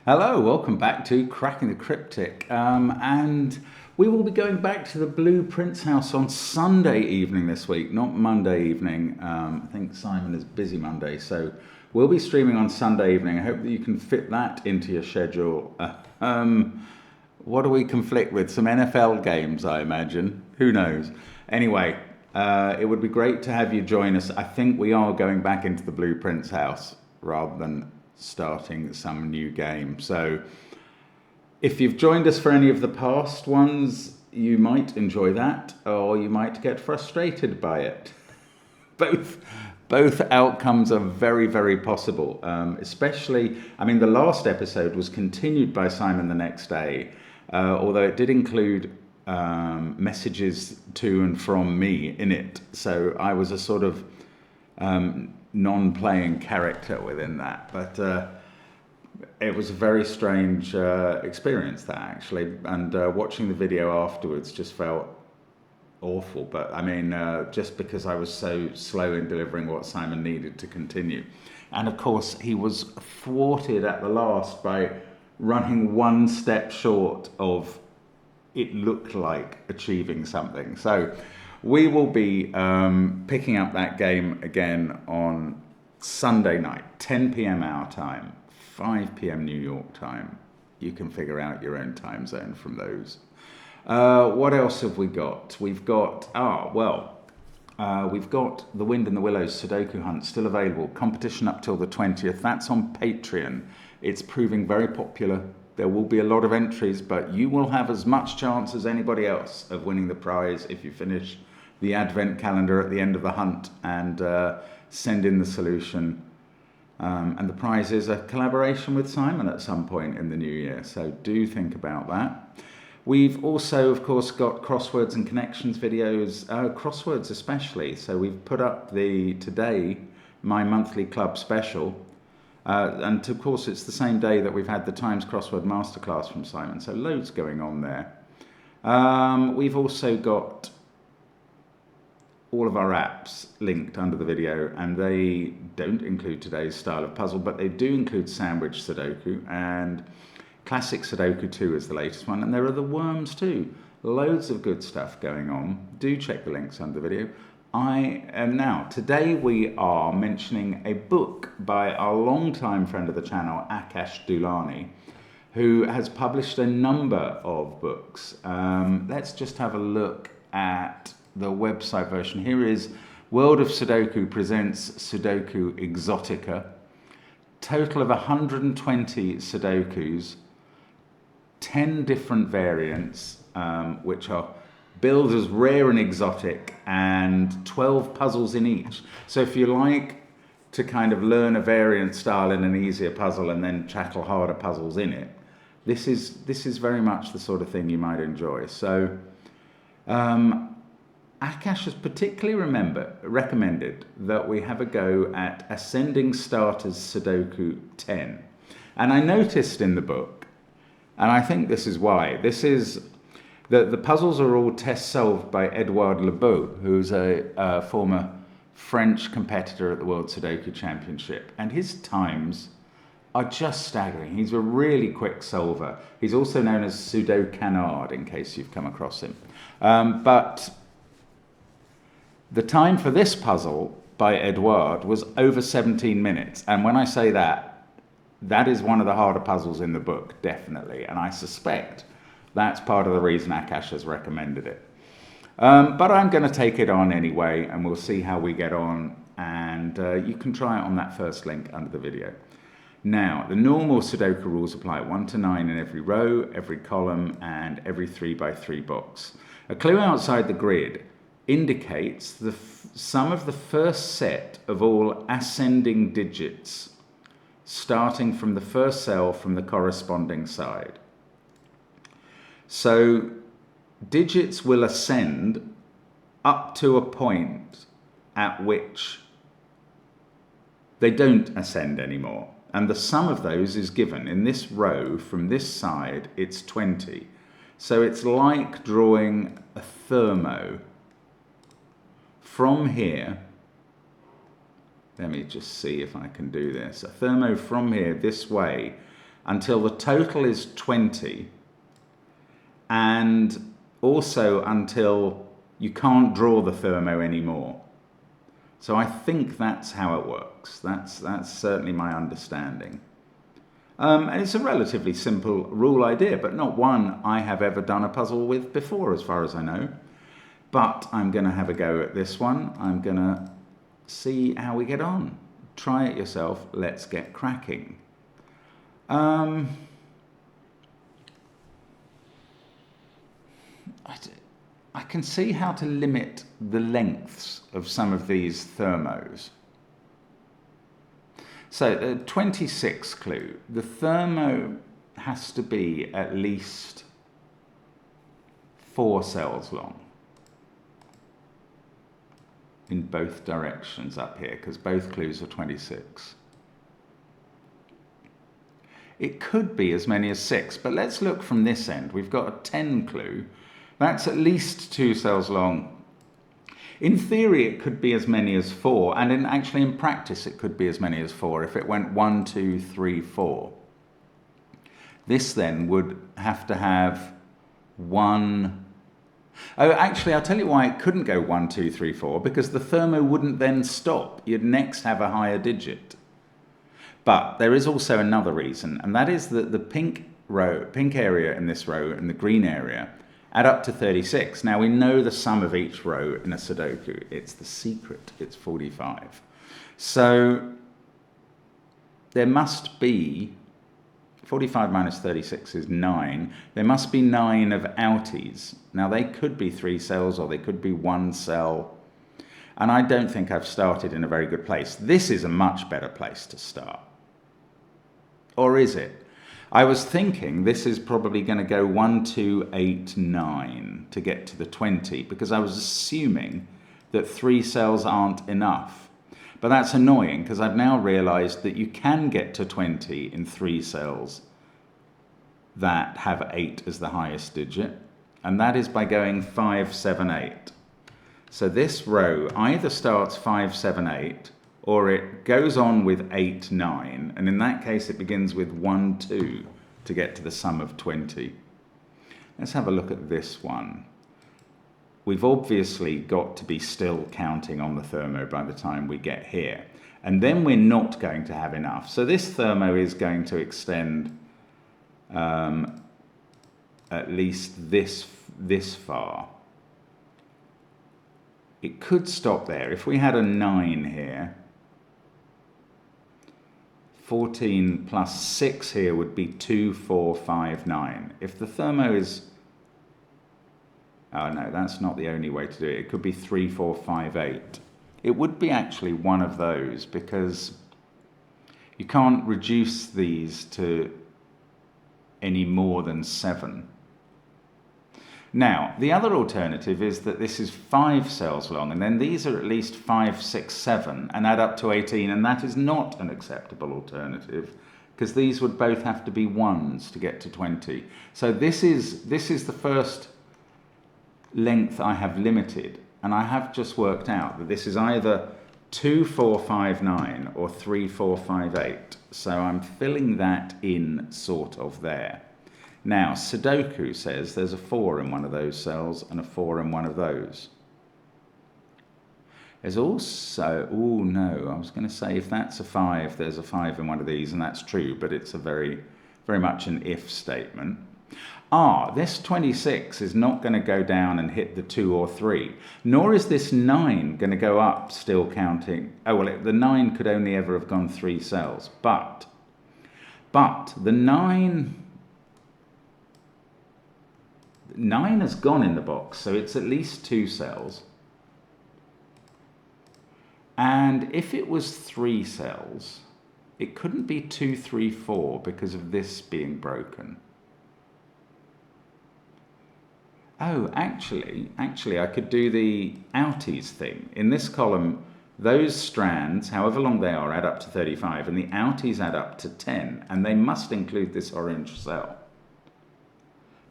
Hello, welcome back to Cracking the Cryptic. And we will be going back to the Blue Prince house on Sunday evening this week, not Monday evening. I think Simon is busy Monday, so we'll be streaming on Sunday evening. I hope that you can fit that into your schedule. What do we conflict with? Some NFL games, I imagine. Who knows? Anyway, it would be great to have you join us. I think we are going back into the Blue Prince house rather than starting some new game. So if you've joined us for any of the past ones, you might enjoy that, or you might get frustrated by it. Both outcomes are very, very possible. Especially, I mean, the last episode was continued by Simon the next day, although it did include messages to and from me in it. So I was a sort of non-playing character within that, but it was a very strange experience, that actually, and watching the video afterwards just felt awful. But I mean, just because I was so slow in delivering what Simon needed to continue, and of course he was thwarted at the last by running one step short of it looked like achieving something. So we will be picking up that game again on Sunday night, 10 p.m. our time, 5 p.m. New York time. You can figure out your own time zone from those. What else have we got? We've got, we've got the Wind in the Willows Sudoku Hunt still available. Competition up till the 20th. That's on Patreon. It's proving very popular. There will be a lot of entries, but you will have as much chance as anybody else of winning the prize if you finish the advent calendar at the end of the hunt and send in the solution. And the prize is a collaboration with Simon at some point in the new year, so do think about that. We've also, of course, got crosswords and connections videos, crosswords especially. So we've put up today, my monthly club special. And of course, it's the same day that we've had the Times Crossword Masterclass from Simon, so loads going on there. We've also got all of our apps linked under the video, and they don't include today's style of puzzle, but they do include Sandwich Sudoku, and Classic Sudoku 2 is the latest one, and there are the Worms too. Loads of good stuff going on. Do check the links under the video. Today we are mentioning a book by our longtime friend of the channel, Akash Dulani, who has published a number of books. Let's just have a look at the website version. Here is World of Sudoku presents Sudoku Exotica. Total of 120 Sudokus, 10 different variants, which are billed as rare and exotic, and 12 puzzles in each. So if you like to kind of learn a variant style in an easier puzzle and then tackle harder puzzles in it, this is very much the sort of thing you might enjoy. So Akash has particularly recommended that we have a go at Ascending Starters Sudoku 10. And I noticed in the book, and I think this is why, the puzzles are all test solved by Edouard Lebeau, who's a former French competitor at the World Sudoku Championship. And his times are just staggering. He's a really quick solver. He's also known as Sudo-Canard, in case you've come across him. But the time for this puzzle by Edouard was over 17 minutes. And when I say that, that is one of the harder puzzles in the book, definitely. And I suspect that's part of the reason Akash has recommended it. But I'm going to take it on anyway, and we'll see how we get on. And you can try it on that first link under the video. Now, the normal Sudoku rules apply: 1 to 9 in every row, every column, and every 3x3 box. A clue outside the grid indicates the sum of the first set of all ascending digits, starting from the first cell from the corresponding side. So digits will ascend up to a point at which they don't ascend anymore. And the sum of those is given. In this row, from this side, it's 20. So it's like drawing a thermo from here. Let me just see if I can do this. A thermo from here this way until the total is 20, and also until you can't draw the thermo anymore. So I think that's how it works. That's certainly my understanding. And it's a relatively simple rule idea, but not one I have ever done a puzzle with before, as far as I know. But I'm going to have a go at this one. I'm going to see how we get on. Try it yourself. Let's get cracking. I can see how to limit the lengths of some of these thermos. So the 26 clue, the thermo has to be at least 4 cells long in both directions up here, because both clues are 26. It could be as many as 6, but let's look from this end. We've got a 10 clue. That's at least 2 cells long. In theory, it could be as many as 4, and actually in practice, it could be as many as 4 if it went 1, 2, 3, 4. This then would have to have 1. Oh, actually, I'll tell you why it couldn't go 1, 2, 3, 4, because the thermo wouldn't then stop. You'd next have a higher digit. But there is also another reason, and that is that the pink area in this row and the green area add up to 36. Now we know the sum of each row in a Sudoku. It's the secret. It's 45. So there must be 45 minus 36 is 9. There must be 9 of outies. Now they could be 3 cells or they could be 1 cell. And I don't think I've started in a very good place. This is a much better place to start. Or is it? I was thinking this is probably going to go 1, 2, 8, 9 to get to the 20, because I was assuming that 3 cells aren't enough. But that's annoying, because I've now realized that you can get to 20 in 3 cells that have 8 as the highest digit, and that is by going 5, 7, 8. So this row either starts 5, 7, 8, or it goes on with 8, 9, and in that case it begins with 1, 2 to get to the sum of 20. Let's have a look at this one. We've obviously got to be still counting on the thermo by the time we get here, and then we're not going to have enough. So this thermo is going to extend at least this far. It could stop there. If we had a 9 here, 14 plus 6 here would be 2, 4, 5, 9. If the thermo is... Oh no, that's not the only way to do it. It could be 3, 4, 5, 8. It would be actually one of those, because you can't reduce these to any more than 7. Now, the other alternative is that this is 5 cells long, and then these are at least 5, 6, 7, and add up to 18, and that is not an acceptable alternative, because these would both have to be 1s to get to 20. So this is the first length I have limited, and I have just worked out that this is either 2, 4, 5, 9, or 3, 4, 5, 8. So I'm filling that in sort of there. Now, Sudoku says there's a 4 in one of those cells and a 4 in one of those. There's also, oh no, I was going to say if that's a 5, there's a 5 in one of these, and that's true, but it's a very, very much an if statement. This 26 is not going to go down and hit the 2 or 3, nor is this 9 going to go up still counting. Oh, well, the 9 could only ever have gone 3 cells, but the 9 has gone in the box, so it's at least 2 cells. And if it was 3 cells, it couldn't be 2, 3, 4 because of this being broken. Oh, actually, I could do the outies thing. In this column, those strands, however long they are, add up to 35, and the outies add up to 10, and they must include this orange cell,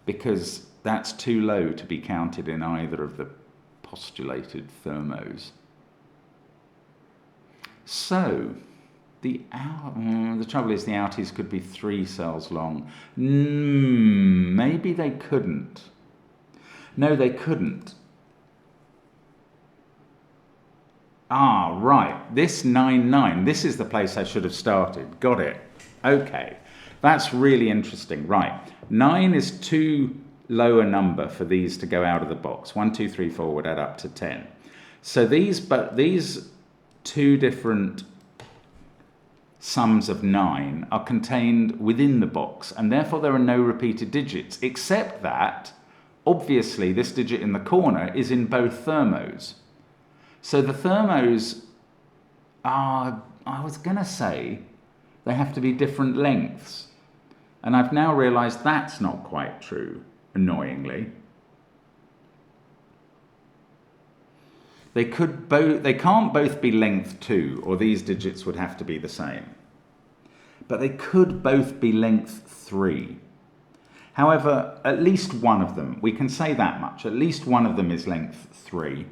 because that's too low to be counted in either of the postulated thermos. So, the trouble is the outies could be 3 cells long. Maybe they couldn't. No, they couldn't. Ah, right. This 9, this is the place I should have started. Got it. Okay. That's really interesting. Right. 9 is too low a number for these to go out of the box. 1, 2, 3, 4 would add up to 10. So these two different sums of 9 are contained within the box, and therefore there are no repeated digits, except that, obviously, this digit in the corner is in both thermos. So the thermos are, I was going to say, they have to be different lengths. And I've now realized that's not quite true, annoyingly. They can't both be length 2, or these digits would have to be the same. But they could both be length 3. However, at least one of them, we can say that much, at least one of them is length 3.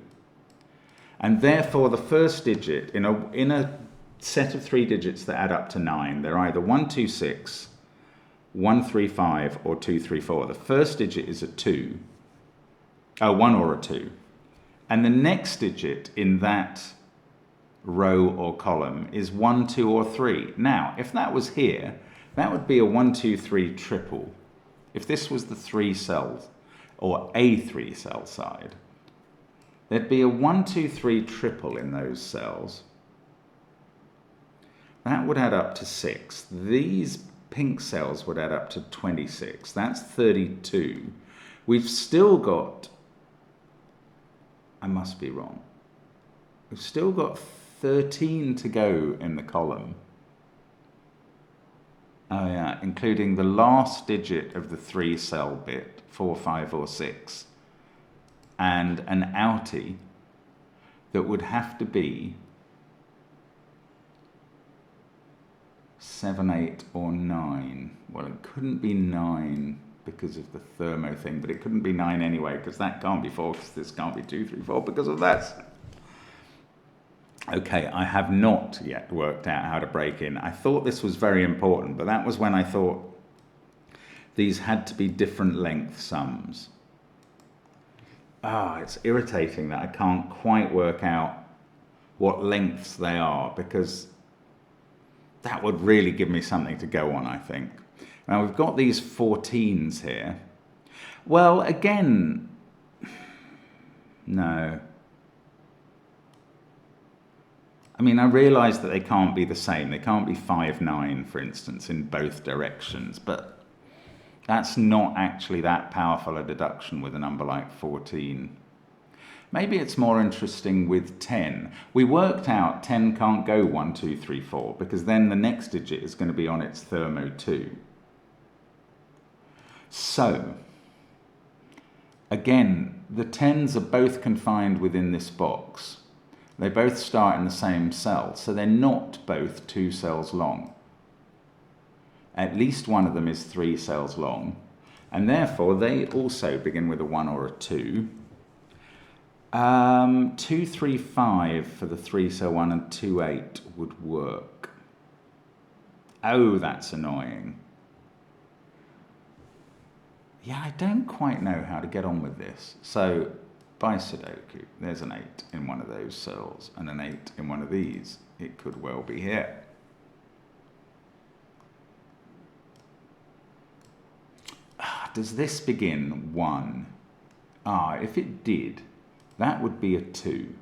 And therefore the first digit in a set of 3 digits that add up to 9, they're either 1, 2, 6, 1, 3, 5, or 2, 3, 4. The first digit is a 2, 1 or a 2. And the next digit in that row or column is 1, 2, or 3. Now, if that was here, that would be a 1, 2, 3 triple. If this was the 3 cells, or a 3 cell side, there'd be a 1, 2, 3 triple in those cells. That would add up to 6. These pink cells would add up to 26. That's 32. We've still got, I must be wrong, we've still got 13 to go in the column. Oh yeah, including the last digit of the 3 cell bit, 4, 5, or 6, and an outie that would have to be 7, 8, or 9. Well, it couldn't be 9 because of the thermo thing, but it couldn't be 9 anyway, because that can't be 4, because this can't be 2, 3, 4, because of that. Okay, I have not yet worked out how to break in. I thought this was very important, but that was when I thought these had to be different length sums. It's irritating that I can't quite work out what lengths they are, because that would really give me something to go on, I think. Now, we've got these 14s here. Well, again, no. I mean, I realise that they can't be the same. They can't be 5, 9, for instance, in both directions, but that's not actually that powerful a deduction with a number like 14. Maybe it's more interesting with 10. We worked out 10 can't go 1, 2, 3, 4, because then the next digit is going to be on its thermo 2. So, again, the 10s are both confined within this box. They both start in the same cell, so they're not both 2 cells long. At least one of them is 3 cells long, and therefore they also begin with a 1 or a 2. 2, 3, 5 for the 3 cell one, and 2, 8 would work. Oh, that's annoying. Yeah, I don't quite know how to get on with this. So, by Sudoku, there's an 8 in one of those cells and an 8 in one of these. It could well be here. Does this begin 1? If it did, that would be a 2.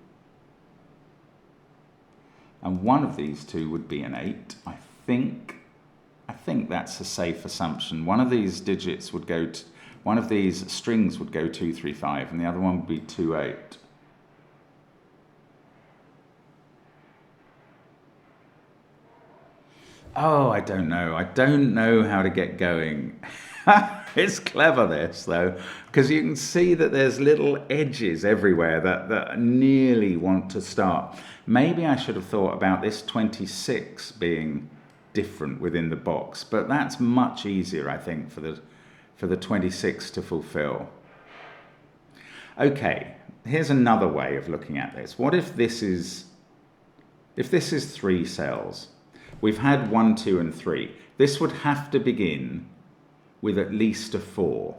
And one of these two would be an 8. I think that's a safe assumption. One of these digits would go to, one of these strings would go 2, 3, 5, and the other one would be 2, 8. Oh, I don't know. I don't know how to get going. It's clever, this, though, because you can see that there's little edges everywhere that nearly want to start. Maybe I should have thought about this 26 being different within the box, but that's much easier, I think, for the 26 to fulfill. Okay, here's another way of looking at this. What if this is 3 cells? We've had 1, 2, and 3. This would have to begin with at least a 4.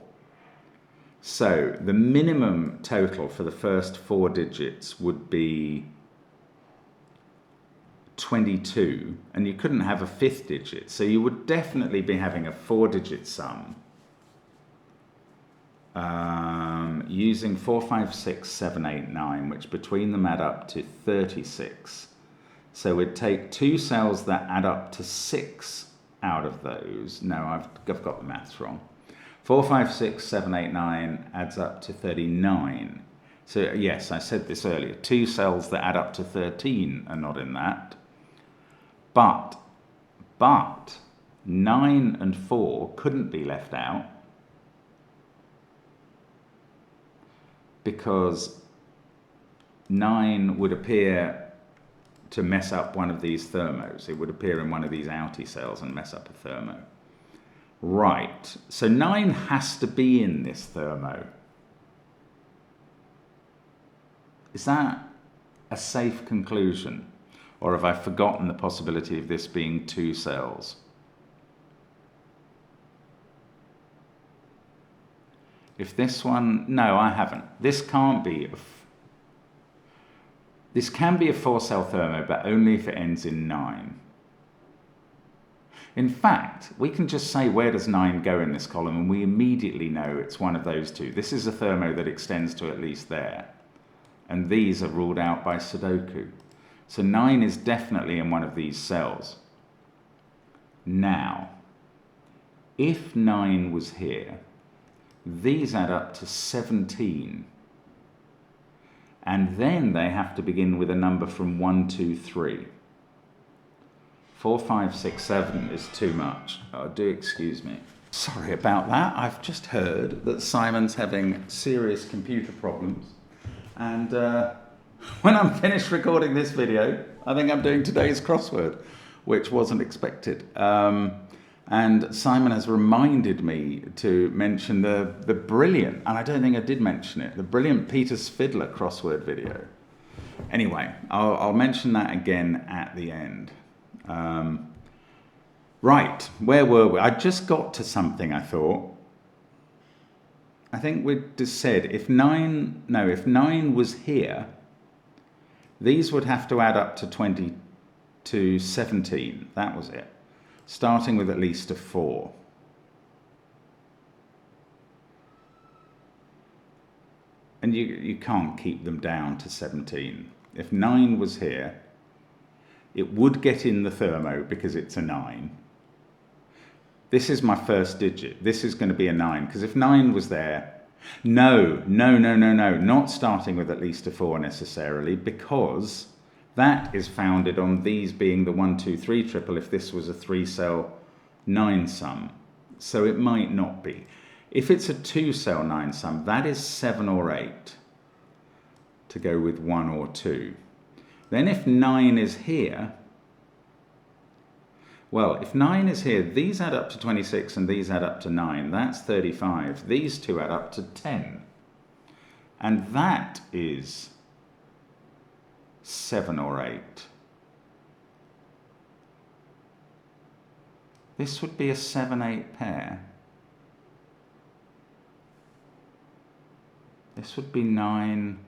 So the minimum total for the first 4 digits would be 22, and you couldn't have a 5th digit. So you would definitely be having a 4-digit sum using 4, 5, 6, 7, 8, 9, which between them add up to 36. So we'd take 2 cells that add up to 6 out of those. No, I've got the maths wrong. 4, 5, 6, 7, 8, 9 adds up to 39. So yes, I said this earlier. 2 cells that add up to 13 are not in that. But 9 and 4 couldn't be left out because 9 would appear to mess up one of these thermos. It would appear in one of these outie cells and mess up a thermo. Right, so 9 has to be in this thermo. Is that a safe conclusion? Or have I forgotten the possibility of this being 2 cells? If this one, no, I haven't. This can't be, this can be a 4-cell thermo, but only if it ends in 9. In fact, we can just say where does 9 go in this column, and we immediately know it's one of those 2. This is a thermo that extends to at least there. And these are ruled out by Sudoku. So 9 is definitely in one of these cells. Now, if 9 was here, these add up to 17. And then they have to begin with a number from 1, 2, 3. 4, 5, 6, 7 is too much. Oh, do excuse me. Sorry about that. I've just heard that Simon's having serious computer problems. And when I'm finished recording this video, I think I'm doing today's crossword, which wasn't expected. And Simon has reminded me to mention the brilliant, and I don't think I did mention it, the brilliant Peter's Fiddler crossword video. Anyway, I'll mention that again at the end. Right, where were we? I just got to something, I thought. I think we just said if 9 was here, these would have to add up to 17. That was it. Starting with at least a 4. And you can't keep them down to 17. If 9 was here, it would get in the thermo because it's a 9. This is my first digit. This is going to be a 9, because if 9 was there, no, not starting with at least a 4 necessarily, because that is founded on these being the 1, 2, 3 triple if this was a 3-cell 9 sum. So it might not be. If it's a 2-cell 9 sum, that is 7 or 8 to go with 1 or 2. Then if 9 is here, well, if 9 is here, these add up to 26 and these add up to 9. That's 35. These two add up to 10. And that is 7 or 8. This would be a 7-8 pair. This would be 9,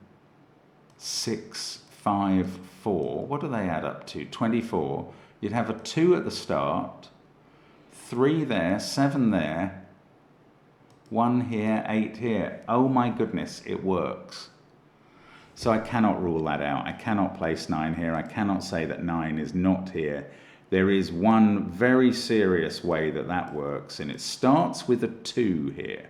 6, 5, 4. What do they add up to? 24. You'd have a 2 at the start, 3 there, 7 there, 1 here, 8 here. Oh my goodness, it works. So I cannot rule that out. I cannot place 9 here. I cannot say that 9 is not here. There is one very serious way that that works, and it starts with a 2 here,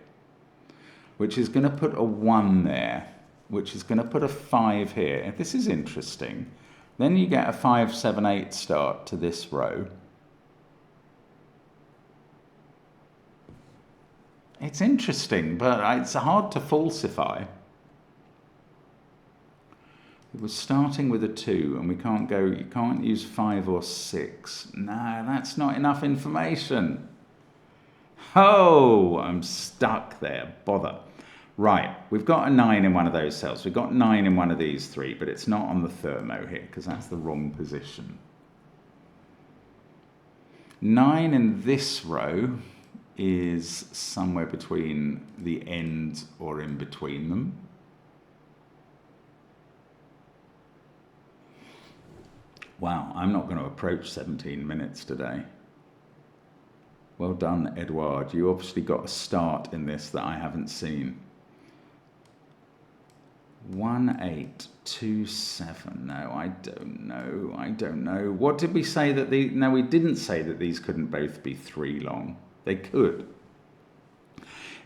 which is going to put a 1 there, which is going to put a 5 here. This is interesting. Then you get a 5, 7, 8 start to this row. It's interesting, but it's hard to falsify. It was starting with a 2, and we can't go, you can't use 5 or 6. No, that's not enough information. Oh, I'm stuck there, bother. Right, we've got a 9 in one of those cells. We've got 9 in one of these 3, but it's not on the thermo here because that's the wrong position. 9 in this row is somewhere between the ends or in between them. Wow, I'm not going to approach 17 minutes today. Well done, Edouard. You obviously got a start in this that I haven't seen. 1827. No, I don't know. What did we say that the... No, we didn't say that these couldn't both be 3 long. They could.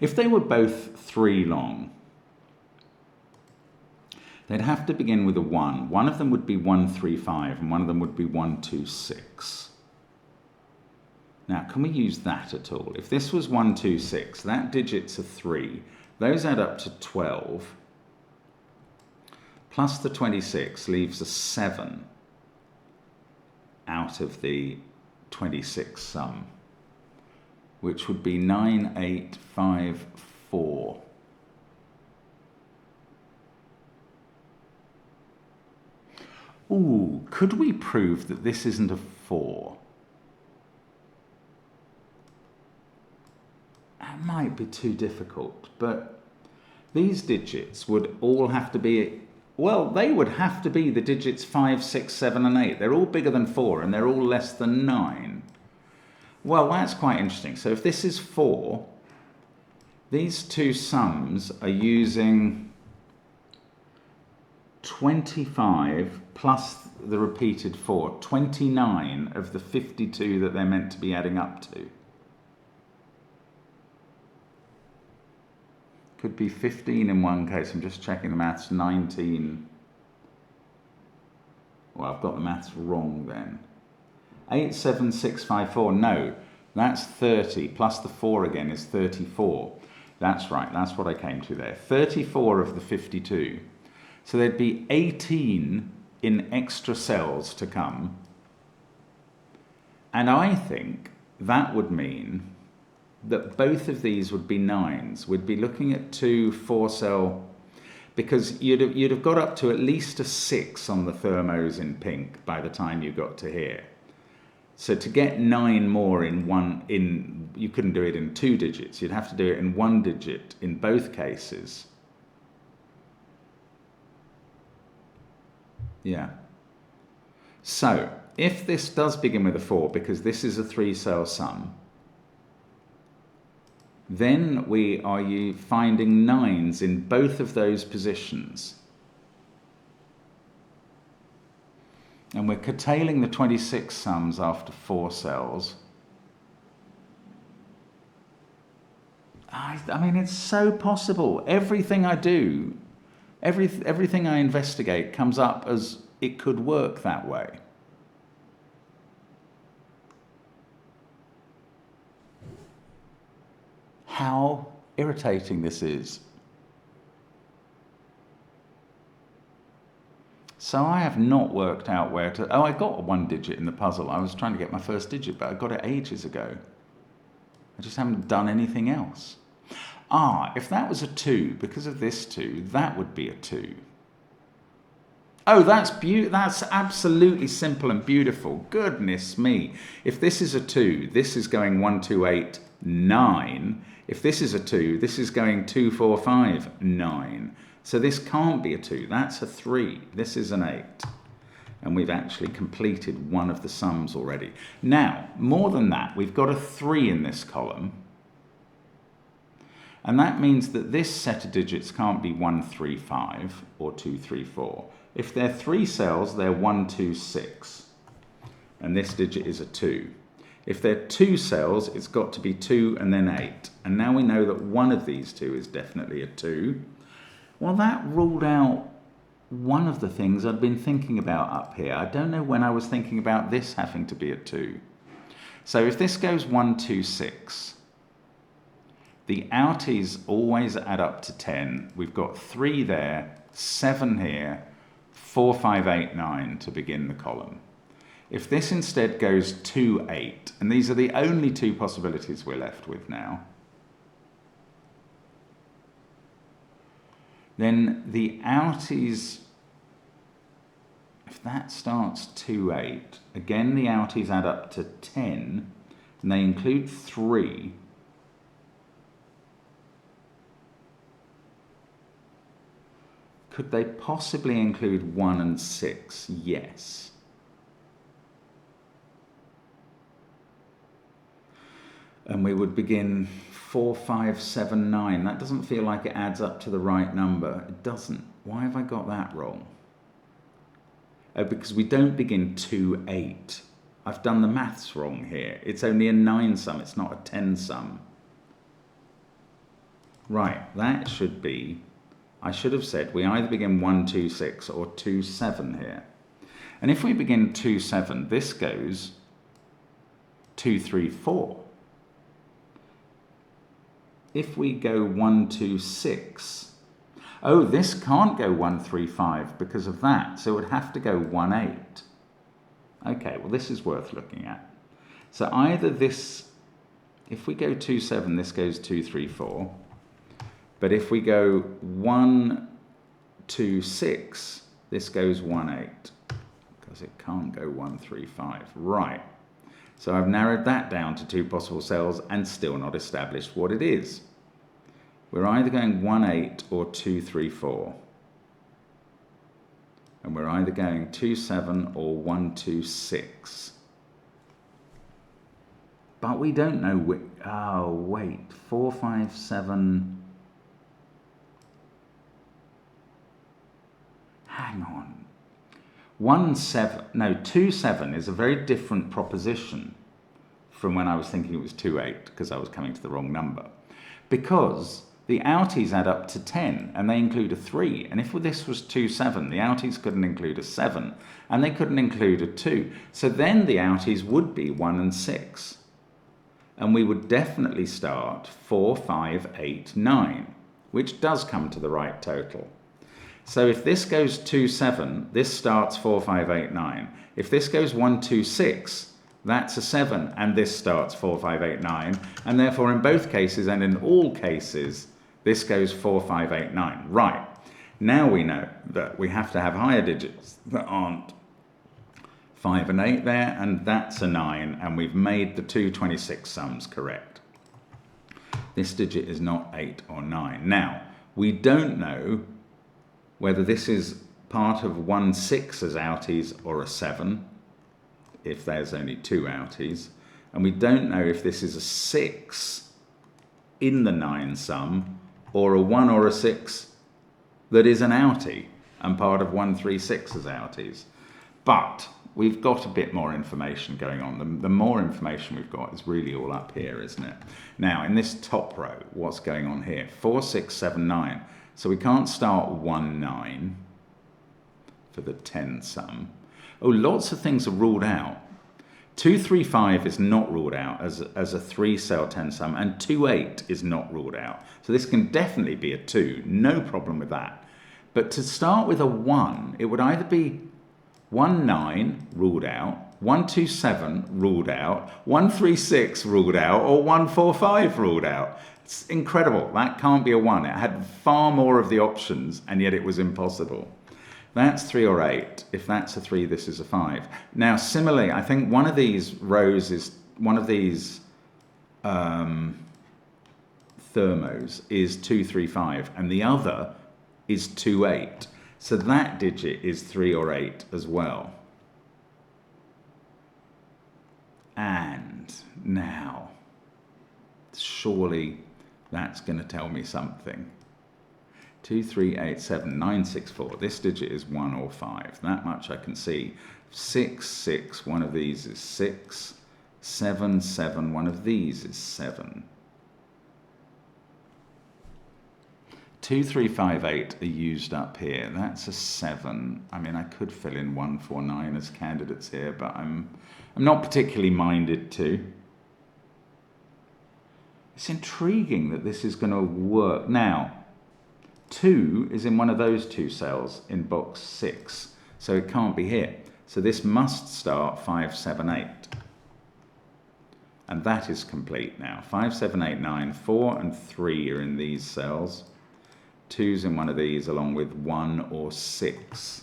If they were both 3 long, they'd have to begin with a 1. One of them would be 135 and one of them would be 126. Now, can we use that at all? If this was 126, that digit's a 3. Those add up to 12. Plus the 26 leaves a 7 out of the 26 sum, which would be 9854. Ooh, could we prove that this isn't a 4? That might be too difficult, but these digits would all have to be, well, they would have to be the digits 5, 6, 7, and 8. They're all bigger than 4, and they're all less than 9. Well, that's quite interesting. So if this is 4, these two sums are using 25 plus the repeated 4, 29 of the 52 that they're meant to be adding up to. Could be 15 in one case. I'm just checking the maths. 19. Well, I've got the maths wrong then. 87654. No, that's 30. Plus the 4 again is 34. That's right. That's what I came to there. 34 of the 52. So there'd be 18 in extra cells to come. And I think that would mean that both of these would be 9s. We'd be looking at 2 4-cell, because you'd have got up to at least a 6 on the thermos in pink by the time you got to here. So to get 9 more in you couldn't do it in 2 digits. You'd have to do it in 1 digit in both cases. Yeah. So if this does begin with a 4, because this is a 3-cell sum, then we are finding 9s in both of those positions. And we're curtailing the 26 sums after 4 cells. I mean, it's so possible. Everything I do, everything I investigate comes up as it could work that way. How irritating this is. So I have not worked out where to... Oh, I got a 1 digit in the puzzle. I was trying to get my first digit, but I got it ages ago. I just haven't done anything else. Ah, if that was a 2, because of this 2, that would be a 2. Oh, that's absolutely simple and beautiful. Goodness me. If this is a 2, this is going 1, 2, 8, 9. If this is a 2, this is going 2, 4, 5, 9. So this can't be a 2. That's a 3. This is an 8. And we've actually completed one of the sums already. Now, more than that, we've got a 3 in this column. And that means that this set of digits can't be 1, 3, 5 or 2, 3, 4. If they're 3 cells, they're 1, 2, 6. And this digit is a 2. If they're 2 cells, it's got to be 2 and then 8. And now we know that one of these 2 is definitely a 2. Well, that ruled out one of the things I'd been thinking about up here. I don't know when I was thinking about this having to be a 2. So if this goes 1, 2, 6, the outies always add up to 10. We've got 3 there, 7 here, 4, 5, 8, 9 to begin the column. If this instead goes 2, 8, and these are the only 2 possibilities we're left with now, then the outies, if that starts 2, 8, again the outies add up to 10, and they include 3, could they possibly include 1 and 6? Yes. And we would begin 4, 5, 7, 9. That doesn't feel like it adds up to the right number. It doesn't. Why have I got that wrong? Oh, because we don't begin 2, 8. I've done the maths wrong here. It's only a 9 sum. It's not a 10 sum. Right, that should be, I should have said we either begin 1, 2, 6 or 2, 7 here. And if we begin 2, 7, this goes 2, 3, 4. If we go 1, 2, 6, oh, this can't go 1, 3, 5 because of that, so it would have to go 1, 8. Okay, well, this is worth looking at. So either this, if we go 2, 7, this goes 2, 3, 4. But if we go 1, 2, 6, this goes 1, 8. Because it can't go 1, 3, 5. Right. So I've narrowed that down to 2 possible cells and still not established what it is. We're either going 1, 8 or 2, 3, 4. And we're either going 2, 7 or 1, 2, 6. But we don't know which. Oh, wait. 4, 5, 7. Hang on. 1, 7. No, 2, 7 is a very different proposition from when I was thinking it was 2, 8, because I was coming to the wrong number. Because the outies add up to 10, and they include a 3. And if this was 2, 7, the outies couldn't include a 7, and they couldn't include a 2. So then the outies would be 1 and 6. And we would definitely start 4, 5, 8, 9, which does come to the right total. So if this goes 2, 7, this starts 4, 5, 8, 9. If this goes 1, 2, 6, that's a 7, and this starts 4, 5, 8, 9. And therefore, in both cases and in all cases, this goes 4, 5, 8, 9. Right. Now we know that we have to have higher digits that aren't 5 and 8 there, and that's a 9, and we've made the 2 26 sums correct. This digit is not 8 or 9. Now, we don't know whether this is part of 1, 6 as outies or a 7, if there's only 2 outies. And we don't know if this is a 6 in the 9 sum or a 1 or a 6 that is an outie and part of 1, 3, 6 as outies. But we've got a bit more information going on. The more information we've got is really all up here, isn't it? Now, in this top row, what's going on here? 4, 6, 7, 9. So we can't start 1, 9 for the 10 sum. Oh, lots of things are ruled out. 2, 3, 5 is not ruled out as a 3-cell 10 sum, and 2, 8 is not ruled out. So this can definitely be a 2, no problem with that. But to start with a 1, it would either be 1, 9 ruled out, 1, 2, 7 ruled out, 1, 3, 6 ruled out, or 1, 4, 5 ruled out. It's incredible. That can't be a 1. It had far more of the options, and yet it was impossible. That's 3 or 8. If that's a 3, this is a 5. Now, similarly, I think one of these rows is, one of these thermos is 2, 3, 5, and the other is 2, 8. So that digit is 3 or 8 as well. And now, surely that's going to tell me something. 2, 3, 8, 7, 9, 6, 4. This digit is 1 or 5. That much I can see. 6, 6, one of these is 6. 7, 7, one of these is 7. 2, 3, 5, 8 are used up here. That's a 7. I mean, I could fill in 1, 4, 9 as candidates here, but I'm not particularly minded to. It's intriguing that this is going to work. Now, 2 is in one of those 2 cells in box 6, so it can't be here. So this must start 5, 7, 8. And that is complete now. 5, 7, 8, 9, 4 and 3 are in these cells. 2's in one of these along with 1 or 6.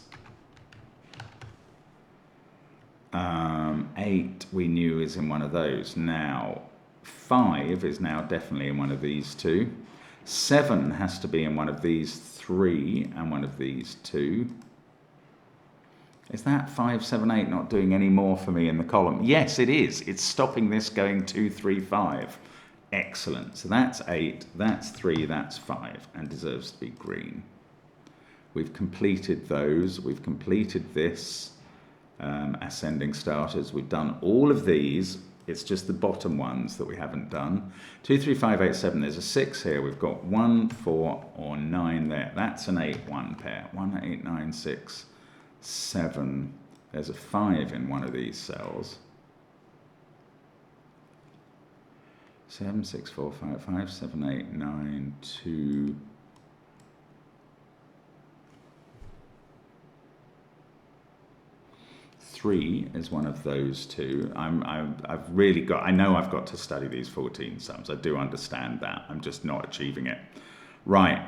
8 we knew is in one of those. Now 5 is now definitely in one of these two. 7 has to be in one of these 3 and one of these 2. Is that 5, 7, 8 not doing any more for me in the column? Yes, it is. It's stopping this going 2, 3, 5. Excellent. So that's 8, that's 3, that's 5, and deserves to be green. We've completed those. We've completed this ascending starters. We've done all of these. It's just the bottom ones that we haven't done. 2, 3, 5, 8, 7. There's a 6 here. We've got 1, 4, or 9 there. That's an 8, 1 pair. 1, 8, 9, 6, 7. There's a 5 in one of these cells. 7, 6, 4, 5, 5, 7, 8, 9, 2. Three is one of those two. I've really got, I know I've got to study these 14 sums. I do understand that. I'm just not achieving it. Right.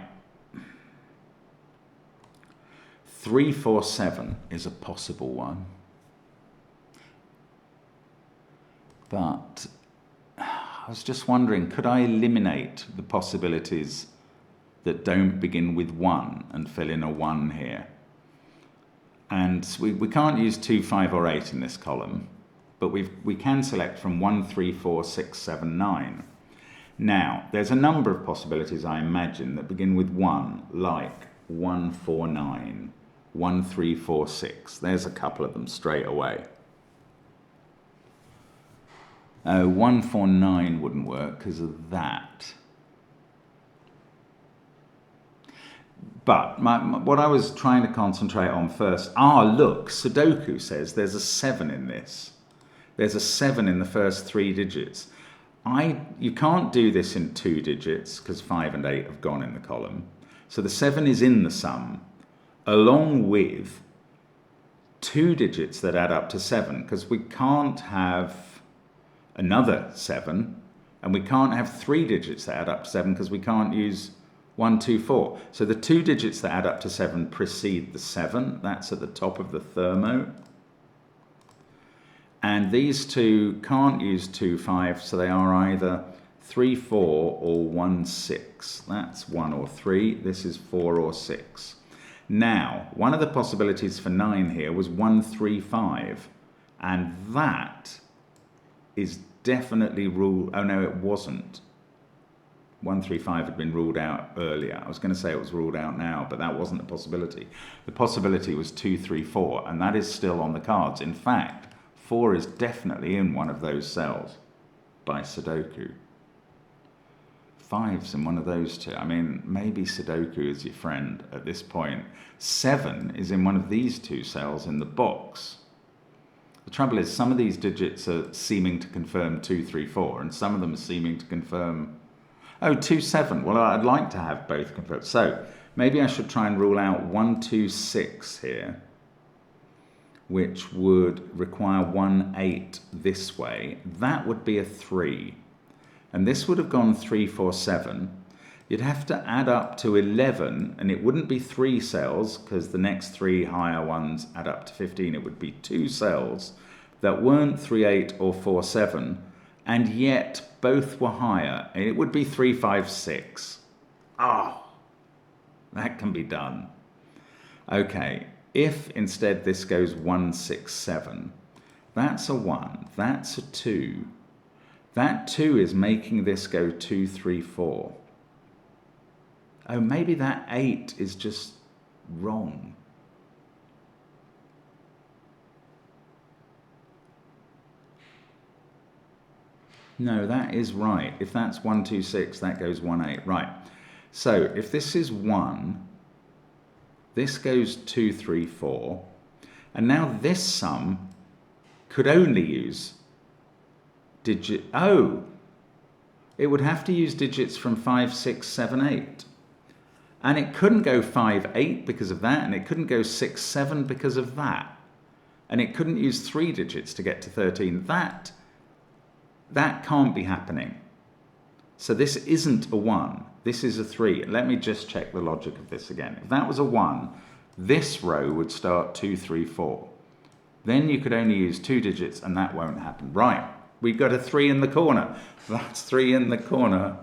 3, 4, 7 is a possible one. But I was just wondering, could I eliminate the possibilities that don't begin with 1 and fill in a 1 here? And we can't use 2, 5, or 8 in this column, but we can select from 1, 3, 4, 6, 7, 9. Now, there's a number of possibilities, I imagine, that begin with 1, like 1, 4, 9, 1, 3, 4, 6. There's a couple of them straight away. 1, 4, 9 wouldn't work because of that. But what I was trying to concentrate on first, look, Sudoku says there's a 7 in this. There's a 7 in the first 3 digits. You can't do this in 2 digits because 5 and 8 have gone in the column. So the 7 is in the sum, along with 2 digits that add up to 7, because we can't have another 7, and we can't have 3 digits that add up to 7 because we can't use 1, 2, 4. So the 2 digits that add up to 7 precede the 7. That's at the top of the thermo. And these two can't use 2, 5, so they are either 3, 4 or 1, 6. That's 1 or 3. This is 4 or 6. Now, one of the possibilities for 9 here was 1, 3, 5. And that is definitely ruled. Oh no, it wasn't. 1, 3, 5 had been ruled out earlier. I was going to say it was ruled out now, but that wasn't the possibility. The possibility was 2, 3, 4, and that is still on the cards. In fact, 4 is definitely in one of those cells by Sudoku. 5's in one of those two. I mean, maybe Sudoku is your friend at this point. 7 is in one of these 2 cells in the box. The trouble is, some of these digits are seeming to confirm 2, 3, 4, and some of them are seeming to confirm 2, 7. Well, I'd like to have both confirmed. So maybe I should try and rule out 1, 2, 6 here, which would require 1, 8 this way. That would be a 3. And this would have gone 3, 4, 7. You'd have to add up to 11, and it wouldn't be 3 cells, because the next 3 higher ones add up to 15. It would be 2 cells that weren't 3, 8 or 4, 7, and yet both were higher. It would be 3, 5, 6. That can be done. Okay, if instead this goes 1, 6, 7, that's a 1, that's a 2. That 2 is making this go 2, 3, 4. Oh, maybe that 8 is just wrong. No, that is right. If that's 1, 2, 6, that goes 1, 8. Right. So if this is 1, this goes 2, 3, 4. And now this sum could only use digit. It would have to use digits from 5, 6, 7, 8. And it couldn't go 5, 8 because of that. And it couldn't go 6, 7 because of that. And it couldn't use 3 digits to get to 13. That can't be happening. So this isn't a 1. This is a 3. Let me just check the logic of this again. If that was a 1, this row would start 2, 3, 4. Then you could only use 2 digits and that won't happen. Right, we got a 3 in the corner. That's 3 in the corner.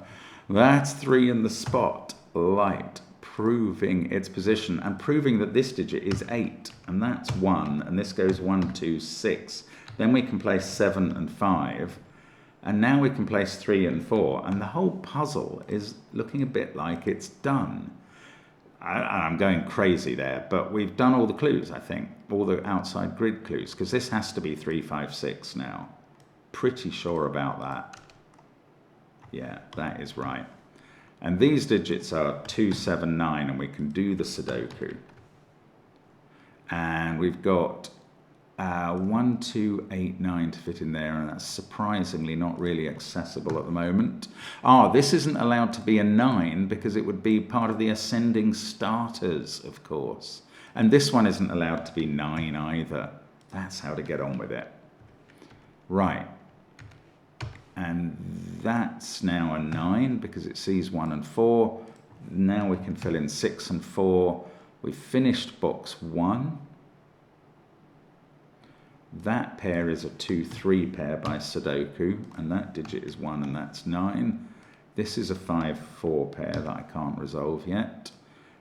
That's 3 in the spot. Light, proving its position and proving that this digit is 8. And that's 1, and this goes 1, 2, 6. Then we can place 7 and 5. And now we can place 3 and 4. And the whole puzzle is looking a bit like it's done. I'm going crazy there, but we've done all the clues, I think. All the outside grid clues, because this has to be 3, 5, 6 now. Pretty sure about that. Yeah, that is right. And these digits are 2, 7, 9, and we can do the Sudoku. And we've got 1, 2, 8, 9 to fit in there, and that's surprisingly not really accessible at the moment. This isn't allowed to be a 9 because it would be part of the ascending starters, of course. And this one isn't allowed to be 9 either. That's how to get on with it. Right. And that's now a 9 because it sees 1 and 4. Now we can fill in 6 and 4. We've finished box 1. That pair is a 2, 3 pair by Sudoku, and that digit is 1, and that's 9. This is a 5, 4 pair that I can't resolve yet.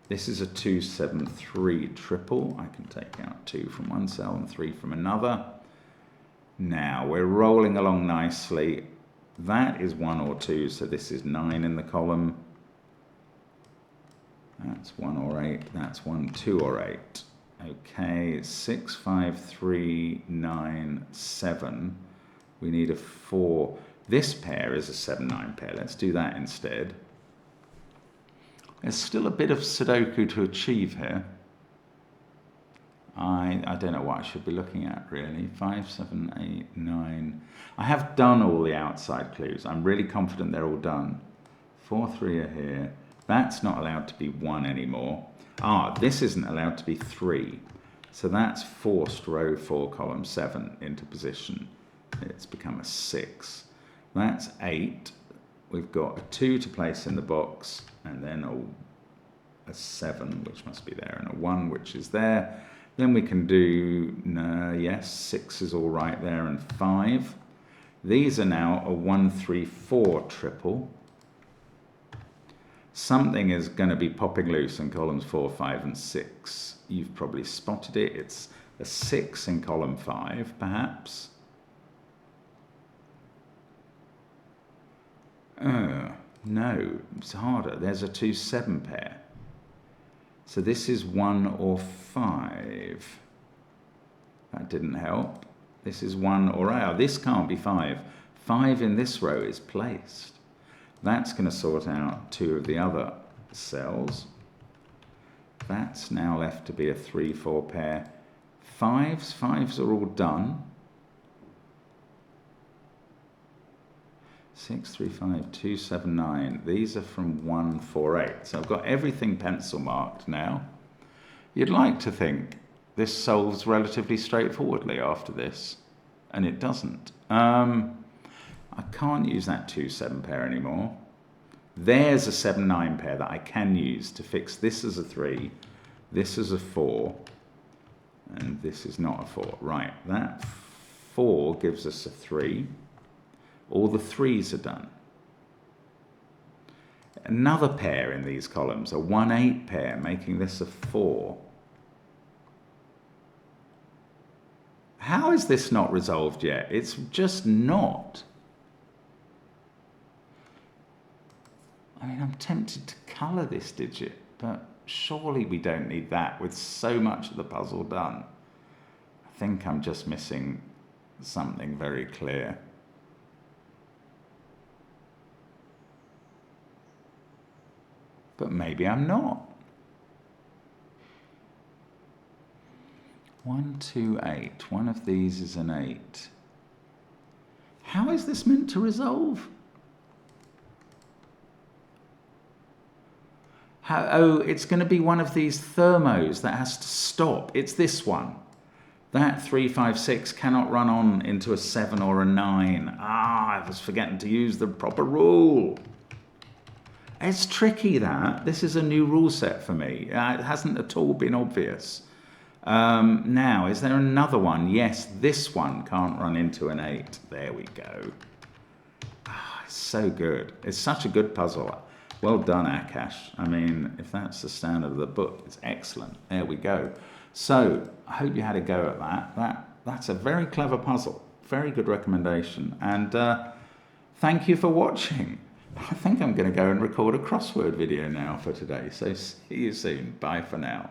This is a 2, 7, 3 triple. I can take out 2 from one cell and 3 from another. Now we're rolling along nicely. That is 1 or 2, so this is 9 in the column. That's 1 or 8. That's 1, 2 or 8. Okay, 6, 5, 3, 9, 7. We need a 4. This pair is a 7, 9 pair. Let's do that instead. There's still a bit of Sudoku to achieve here. I don't know what I should be looking at, really. 5, 7, 8, 9. I have done all the outside clues. I'm really confident they're all done. 4, 3 are here. That's not allowed to be 1 anymore. This isn't allowed to be 3. So that's forced row 4, column 7 into position. It's become a 6. That's 8. We've got a 2 to place in the box, and then a 7, which must be there, and a 1, which is there. Then we can do, yes, 6 is all right there, and 5. These are now a 1, 3, 4 triple. Something is going to be popping loose in columns 4, 5, and 6. You've probably spotted it. It's a 6 in column 5, perhaps. No, it's harder. There's a 2, 7 pair. So this is 1 or 5. That didn't help. This is 1 or 8. This can't be 5. 5 in this row is placed. That's going to sort out 2 of the other cells. That's now left to be a 3, 4 pair. 5s are all done. 6, 3, 5, 2, 7, 9. These are from 1, 4, 8. So I've got everything pencil marked now. You'd like to think this solves relatively straightforwardly after this, and it doesn't. I can't use that 2, 7 pair anymore. There's a 7, 9 pair that I can use to fix this as a 3, this as a 4, and this is not a 4. Right, that 4 gives us a 3. All the 3s are done. Another pair in these columns, a 1, 8 pair, making this a 4. How is this not resolved yet? It's just not. I mean, I'm tempted to colour this digit, but surely we don't need that with so much of the puzzle done. I think I'm just missing something very clear. But maybe I'm not. 1, 2, 8. One of these is an 8. How is this meant to resolve? It's going to be one of these thermos that has to stop. It's this one. That 3, 5, 6 cannot run on into a 7 or a 9. I was forgetting to use the proper rule. It's tricky, that. This is a new rule set for me. It hasn't at all been obvious. Now, is there another one? Yes, this one can't run into an 8. There we go. Ah, it's so good. It's such a good puzzle. Well done, Akash. I mean, if that's the standard of the book, it's excellent. There we go. So, I hope you had a go at that. That's a very clever puzzle. Very good recommendation. And thank you for watching. I think I'm going to go and record a crossword video now for today. So, see you soon. Bye for now.